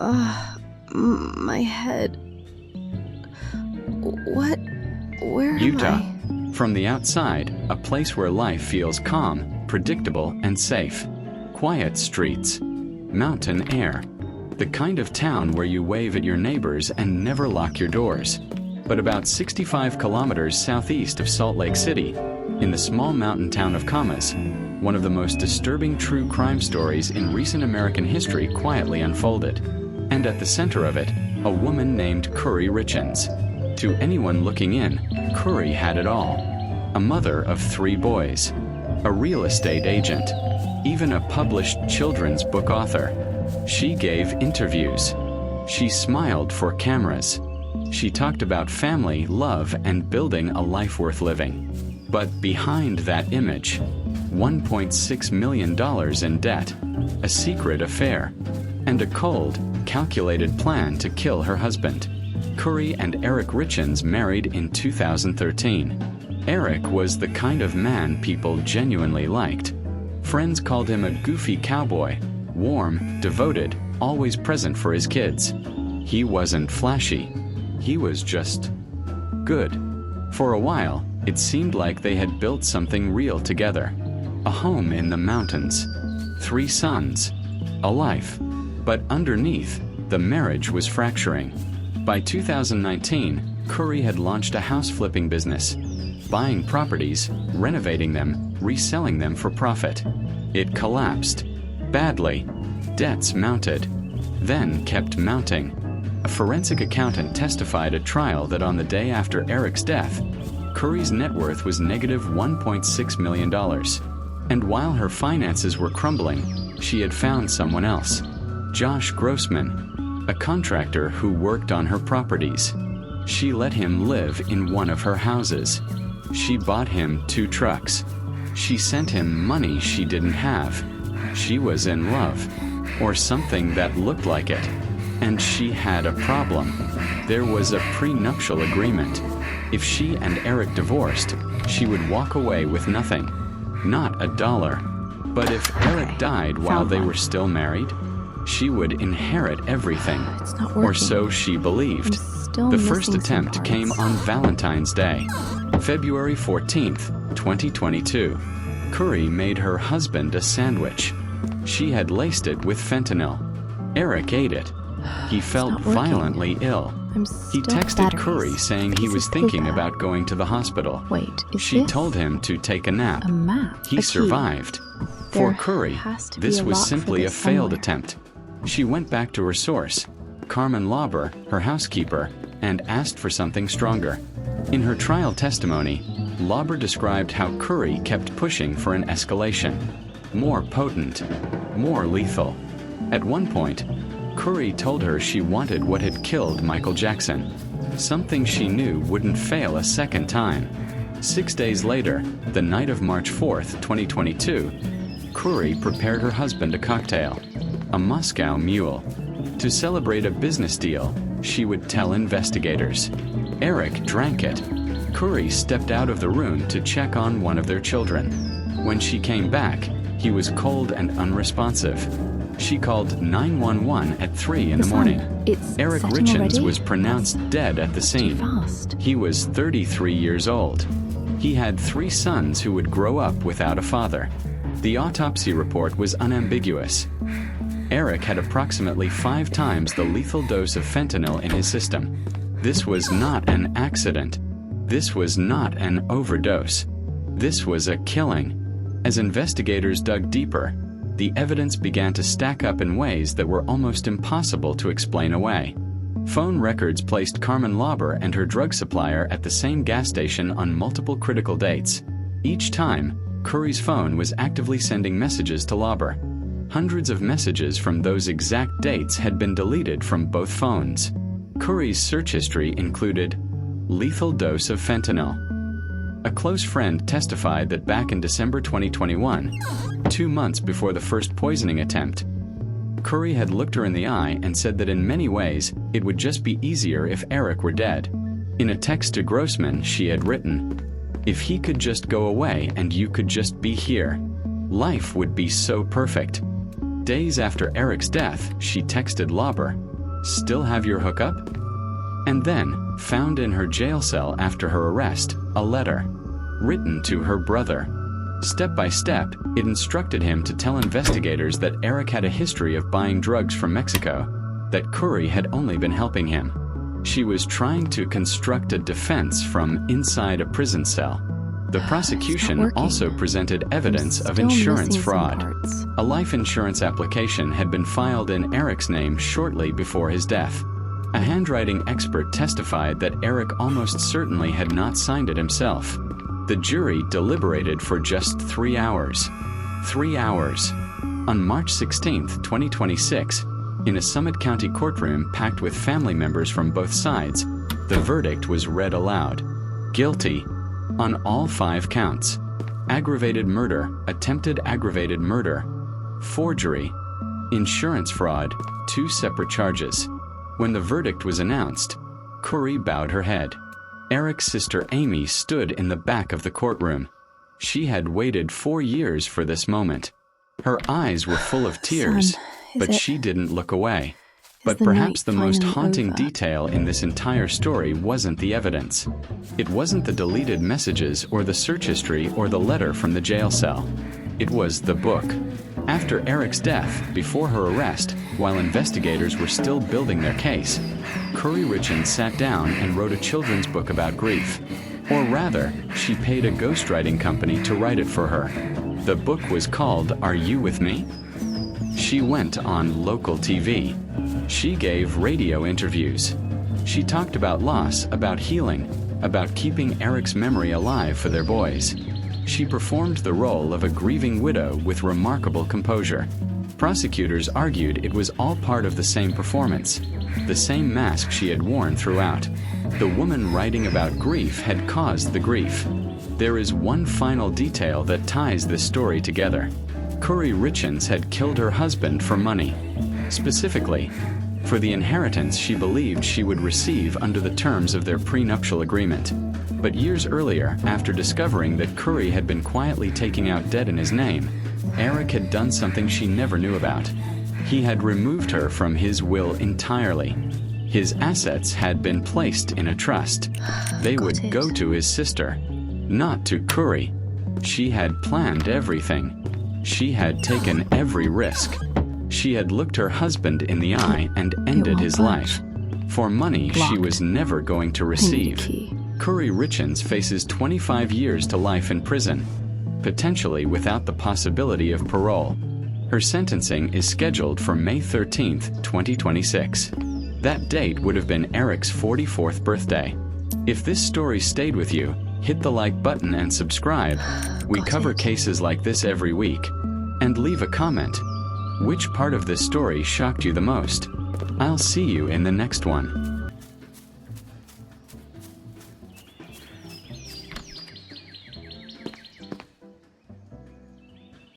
My head. What? Where Utah. am I? From the outside, a place where life feels calm, predictable, and safe. Quiet streets. Mountain air. The kind of town where you wave at your neighbors and never lock your doors. But about 65 kilometers southeast of Salt Lake City, in the small mountain town of Camas, one of the most disturbing true crime stories in recent American history quietly unfolded. And at the center of it, a woman named Kouri Richins. To anyone looking in, Kouri had it all. A mother of 3 boys, a real estate agent, even a published children's book author. She gave interviews. She smiled for cameras. She talked about family, love, and building a life worth living. But behind that image, $1.6 million in debt, a secret affair, and a cold, calculated plan to kill her husband. Kouri and Eric Richins married in 2013. Eric was the kind of man people genuinely liked. Friends called him a goofy cowboy, warm, devoted, always present for his kids. He wasn't flashy. He was just good. For a while, it seemed like they had built something real together. A home in the mountains, 3 sons, a life. But underneath, the marriage was fracturing. By 2019, Kouri had launched a house flipping business, buying properties, renovating them, reselling them for profit. It collapsed. Badly. Debts mounted. Then kept mounting. A forensic accountant testified at trial that on the day after Eric's death, Kouri's net worth was negative $1.6 million. And while her finances were crumbling, she had found someone else, Josh Grossman, a contractor who worked on her properties. She let him live in one of her houses. She bought him 2 trucks. She sent him money she didn't have. She was in love, or something that looked like it. And she had a problem. There was a prenuptial agreement. If she and Eric divorced, she would walk away with nothing. Not $1. But if Eric died while they were still married, she would inherit everything. It's not working. Or so she believed. Still The first missing some attempt came parts. on Valentine's Day, February 14th, 2022. Kouri made her husband a sandwich. She had laced it with fentanyl. Eric ate it. He felt not working. violently ill. I'm He still texted batteries. Kouri saying he Piece was of thinking paper. about going to the hospital. Wait, is She this told him to take a nap. a map? He A key? survived. There For Kouri, has to be this a was lock for simply a this failed somewhere. attempt. She went back to her source, Carmen Lauber, her housekeeper, and asked for something stronger. In her trial testimony, Lauber described how Kouri kept pushing for an escalation. More potent, more lethal. At one point, Kouri told her she wanted what had killed Michael Jackson, something she knew wouldn't fail a second time. 6 days later, the night of March 4th, 2022, Kouri prepared her husband a cocktail, a Moscow Mule. To celebrate a business deal, she would tell investigators. Eric drank it. Kouri stepped out of the room to check on one of their children. When she came back, he was cold and unresponsive. She called 911 at 3 in the morning. It's Eric setting Richins already? was pronounced dead at the Too scene. fast. He was 33 years old. He had 3 sons who would grow up without a father. The autopsy report was unambiguous. Eric had approximately 5 times the lethal dose of fentanyl in his system. This was not an accident. This was not an overdose. This was a killing. As investigators dug deeper, the evidence began to stack up in ways that were almost impossible to explain away. Phone records placed Carmen Lauber and her drug supplier at the same gas station on multiple critical dates. Each time, Kouri's phone was actively sending messages to Lauber. Hundreds of messages from those exact dates had been deleted from both phones. Kouri's search history included lethal dose of fentanyl. A close friend testified that back in December 2021, 2 months before the first poisoning attempt, Kouri had looked her in the eye and said that in many ways, it would just be easier if Eric were dead. In a text to Grossman, she had written, "If he could just go away and you could just be here, life would be so perfect." Days after Eric's death, she texted Lauber, Still have your hookup? And then, found in her jail cell after her arrest, a letter written to her brother. Step by step, it instructed him to tell investigators that Eric had a history of buying drugs from Mexico, that Kouri had only been helping him. She was trying to construct a defense from inside a prison cell. The prosecution also presented evidence of insurance fraud. A life insurance application had been filed in Eric's name shortly before his death. A handwriting expert testified that Eric almost certainly had not signed it himself. The jury deliberated for just 3 hours. 3 hours. On March 16, 2026, in a Summit County courtroom packed with family members from both sides, the verdict was read aloud. Guilty on all 5 counts. Aggravated murder, attempted aggravated murder, forgery, insurance fraud, 2 separate charges. When the verdict was announced, Kouri bowed her head. Eric's sister Amy stood in the back of the courtroom. She had waited 4 years for this moment. Her eyes were full of tears, but she didn't look away. But perhaps the most haunting detail in this entire story wasn't the evidence. It wasn't the deleted messages or the search history or the letter from the jail cell. It was the book. After Eric's death, before her arrest, while investigators were still building their case, Kouri Richins sat down and wrote a children's book about grief. Or rather, she paid a ghostwriting company to write it for her. The book was called Are You With Me? She went on local TV. She gave radio interviews. She talked about loss, about healing, about keeping Eric's memory alive for their boys. She performed the role of a grieving widow with remarkable composure. Prosecutors argued it was all part of the same performance, the same mask she had worn throughout. The woman writing about grief had caused the grief. There is one final detail that ties this story together. Kouri Richins had killed her husband for money. Specifically, for the inheritance she believed she would receive under the terms of their prenuptial agreement. But years earlier, after discovering that Kouri had been quietly taking out debt in his name, Eric had done something she never knew about. He had removed her from his will entirely. His assets had been placed in a trust. They would go to his sister, not to Kouri. She had planned everything. She had taken every risk. She had looked her husband in the eye and ended his life. For money she was never going to receive. Kouri Richins faces 25 years to life in prison, potentially without the possibility of parole. Her sentencing is scheduled for May 13, 2026. That date would have been Eric's 44th birthday. If this story stayed with you, hit the like button and subscribe. We cover cases like this every week. And leave a comment. Which part of this story shocked you the most? I'll see you in the next one.